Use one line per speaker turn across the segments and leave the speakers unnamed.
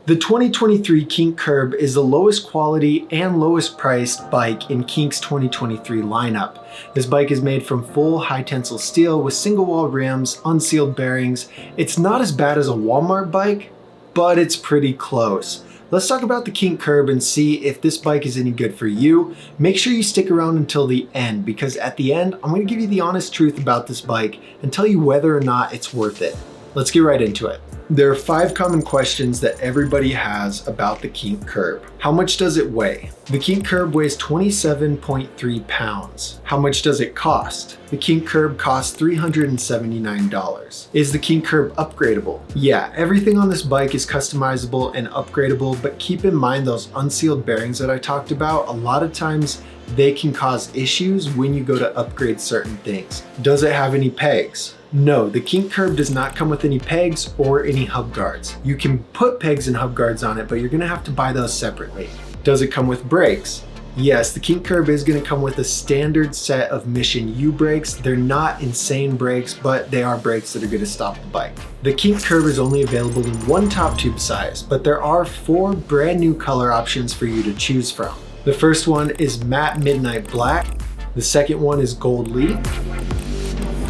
The 2023 Kink Curb is the lowest quality and lowest priced bike in Kink's 2023 lineup. This bike is made from full high tensile steel with single wall rims, unsealed bearings. It's not as bad as a Walmart bike, but it's pretty close. Let's talk about the Kink Curb and see if this bike is any good for you. Make sure you stick around until the end, because at the end, I'm going to give you the honest truth about this bike and tell you whether or not it's worth it. Let's get right into it. There are 5 common questions that everybody has about the Kink Curb. How much does it weigh? The Kink Curb weighs 27.3 pounds. How much does it cost? The Kink Curb costs $379. Is the Kink Curb upgradable? Yeah, everything on this bike is customizable and upgradable, but keep in mind those unsealed bearings that I talked about, a lot of times they can cause issues when you go to upgrade certain things. Does it have any pegs? No, the Kink Curb does not come with any pegs or any hub guards. You can put pegs and hub guards on it, but you're gonna have to buy those separately. Does it come with brakes? Yes, the Kink Curb is gonna come with a standard set of Mission U brakes. They're not insane brakes, but they are brakes that are gonna stop the bike. The Kink Curb is only available in one top tube size, but there are 4 brand new color options for you to choose from. The first one is Matte Midnight Black. The second one is Gold Leaf.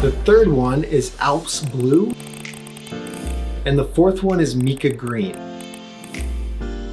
The third one is Alps Blue, and the fourth one is Mica Green.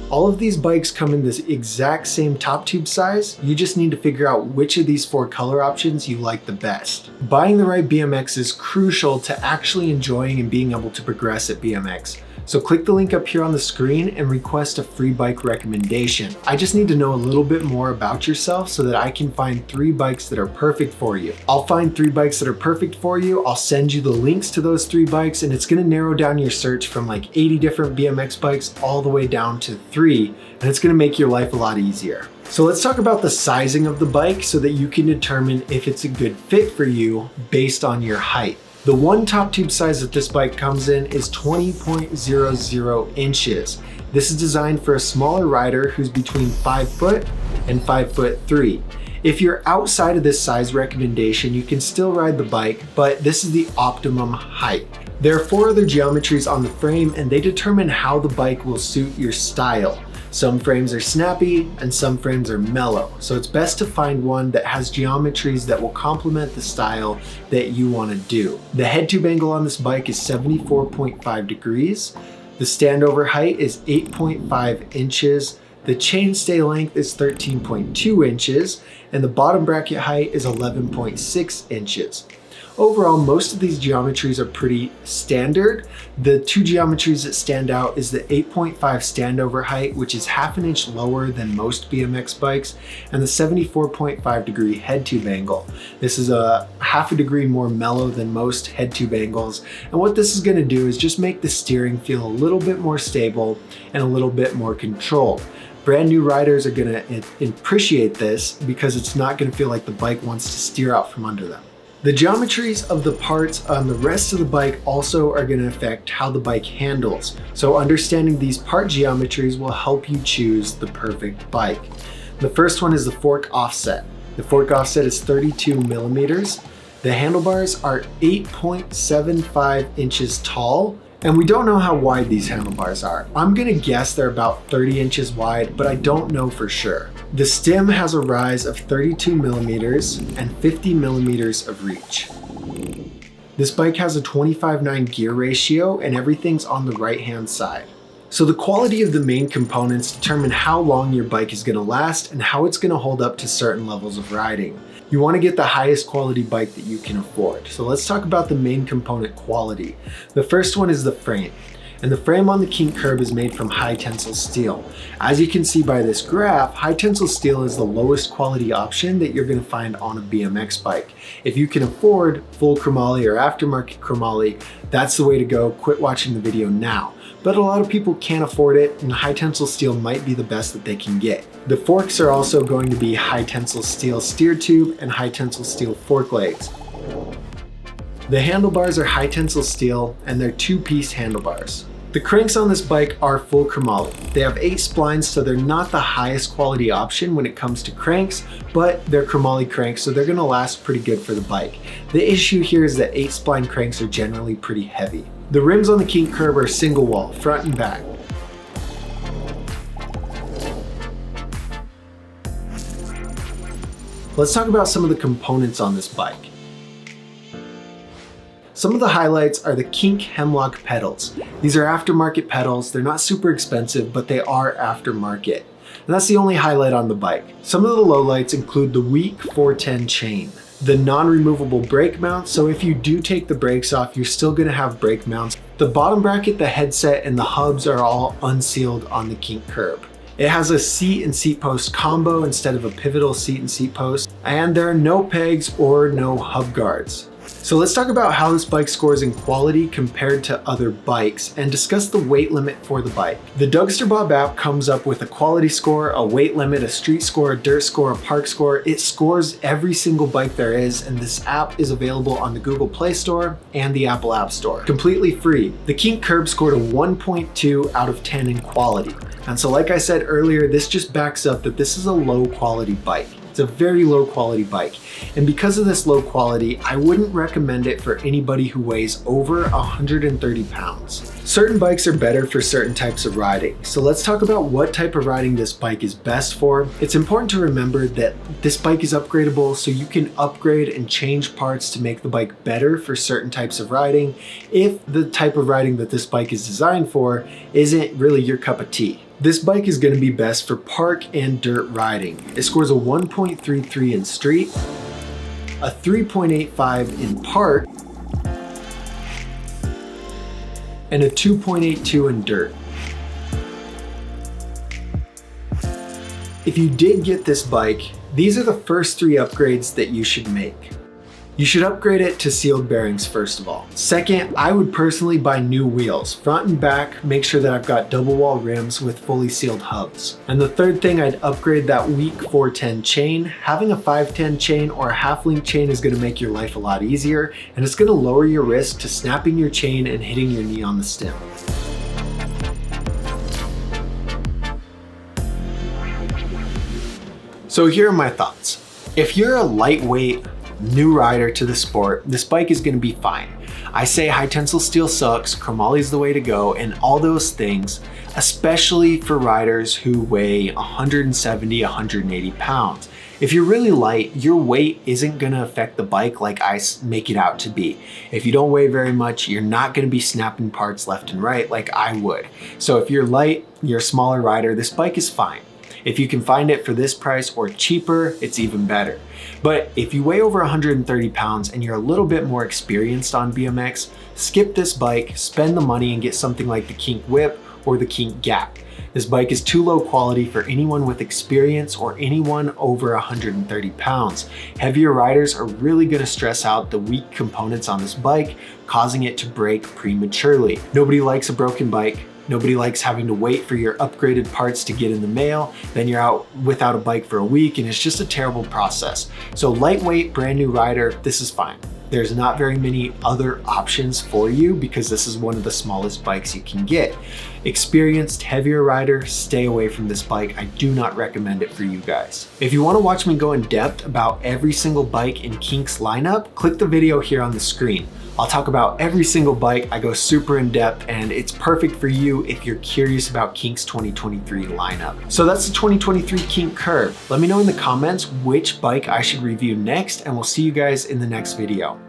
All of these bikes come in this exact same top tube size. You just need to figure out which of these 4 color options you like the best. Buying the right BMX is crucial to actually enjoying and being able to progress at BMX. So click the link up here on the screen and request a free bike recommendation. I just need to know a little bit more about yourself so that I can find 3 bikes that are perfect for you. I'll find 3 bikes that are perfect for you. I'll send you the links to those 3 bikes, and it's gonna narrow down your search from like 80 different BMX bikes all the way down to 3, and it's gonna make your life a lot easier. So let's talk about the sizing of the bike so that you can determine if it's a good fit for you based on your height. The one top tube size that this bike comes in is 20.00 inches. This is designed for a smaller rider who's between 5 foot and 5'3". If you're outside of this size recommendation, you can still ride the bike, but this is the optimum height. There are 4 other geometries on the frame, and they determine how the bike will suit your style. Some frames are snappy and some frames are mellow, so it's best to find one that has geometries that will complement the style that you want to do. The head tube angle on this bike is 74.5 degrees. The standover height is 8.5 inches. The chainstay length is 13.2 inches, and the bottom bracket height is 11.6 inches. Overall, most of these geometries are pretty standard. The 2 geometries that stand out is the 8.5 standover height, which is half an inch lower than most BMX bikes, and the 74.5 degree head tube angle. This is a half a degree more mellow than most head tube angles. And what this is gonna do is just make the steering feel a little bit more stable and a little bit more controlled. Brand new riders are gonna appreciate this because it's not gonna feel like the bike wants to steer out from under them. The geometries of the parts on the rest of the bike also are going to affect how the bike handles. So understanding these part geometries will help you choose the perfect bike. The first one is the fork offset. The fork offset is 32 millimeters. The handlebars are 8.75 inches tall, and we don't know how wide these handlebars are. I'm gonna guess they're about 30 inches wide, but I don't know for sure. The stem has a rise of 32 millimeters and 50 millimeters of reach. This bike has a 25:9 gear ratio, and everything's on the right-hand side. So the quality of the main components determine how long your bike is gonna last and how it's gonna hold up to certain levels of riding. You wanna get the highest quality bike that you can afford. So let's talk about the main component quality. The first one is the frame. And the frame on the Kink Curb is made from high tensile steel. As you can see by this graph, high tensile steel is the lowest quality option that you're gonna find on a BMX bike. If you can afford full chromoly or aftermarket chromoly, that's the way to go. Quit watching the video now. But a lot of people can't afford it, and high tensile steel might be the best that they can get. The forks are also going to be high tensile steel steer tube and high tensile steel fork legs. The handlebars are high tensile steel, and they're 2-piece handlebars. The cranks on this bike are full chromoly. They have 8 splines, so they're not the highest quality option when it comes to cranks, but they're chromoly cranks, so they're gonna last pretty good for the bike. The issue here is that 8 spline cranks are generally pretty heavy. The rims on the Kink Curb are single wall, front and back. Let's talk about some of the components on this bike. Some of the highlights are the Kink Hemlock pedals. These are aftermarket pedals. They're not super expensive, but they are aftermarket. And that's the only highlight on the bike. Some of the lowlights include the weak 410 chain, the non-removable brake mounts, so if you do take the brakes off, you're still gonna have brake mounts. The bottom bracket, the headset, and the hubs are all unsealed on the Kink Curb. It has a seat and seat post combo instead of a pivotal seat and seat post, and there are no pegs or no hub guards. So let's talk about how this bike scores in quality compared to other bikes and discuss the weight limit for the bike. The Dougsterbob app comes up with a quality score, a weight limit, a street score, a dirt score, a park score. It scores every single bike there is, and this app is available on the Google Play Store and the Apple App Store. Completely free. The Kink Curb scored a 1.2 out of 10 in quality. And so like I said earlier, this just backs up that this is a low quality bike. It's a very low quality bike. And because of this low quality, I wouldn't recommend it for anybody who weighs over 130 pounds. Certain bikes are better for certain types of riding. So let's talk about what type of riding this bike is best for. It's important to remember that this bike is upgradable, so you can upgrade and change parts to make the bike better for certain types of riding if the type of riding that this bike is designed for isn't really your cup of tea. This bike is going to be best for park and dirt riding. It scores a 1.33 in street, a 3.85 in park, and a 2.82 in dirt. If you did get this bike, these are the first 3 upgrades that you should make. You should upgrade it to sealed bearings first of all. Second, I would personally buy new wheels, front and back, make sure that I've got double wall rims with fully sealed hubs. And the third thing, I'd upgrade that weak 410 chain. Having a 510 chain or a half link chain is gonna make your life a lot easier, and it's gonna lower your risk to snapping your chain and hitting your knee on the stem. So here are my thoughts. If you're a lightweight, new rider to the sport, this bike is gonna be fine. I say high tensile steel sucks, chromoly's the way to go, and all those things, especially for riders who weigh 170, 180 pounds. If you're really light, your weight isn't gonna affect the bike like I make it out to be. If you don't weigh very much, you're not gonna be snapping parts left and right like I would. So if you're light, you're a smaller rider, this bike is fine. If you can find it for this price or cheaper, it's even better. But if you weigh over 130 pounds and you're a little bit more experienced on BMX, skip this bike, spend the money and get something like the Kink Whip or the Kink Gap. This bike is too low quality for anyone with experience or anyone over 130 pounds. Heavier riders are really gonna stress out the weak components on this bike, causing it to break prematurely. Nobody likes a broken bike. Nobody likes having to wait for your upgraded parts to get in the mail. Then you're out without a bike for a week and it's just a terrible process. So lightweight, brand new rider, this is fine. There's not very many other options for you because this is one of the smallest bikes you can get. Experienced, heavier rider, stay away from this bike. I do not recommend it for you guys. If you want to watch me go in depth about every single bike in Kink's lineup, click the video here on the screen. I'll talk about every single bike. I go super in depth and it's perfect for you if you're curious about Kink's 2023 lineup. So that's the 2023 Kink Curb. Let me know in the comments which bike I should review next and we'll see you guys in the next video.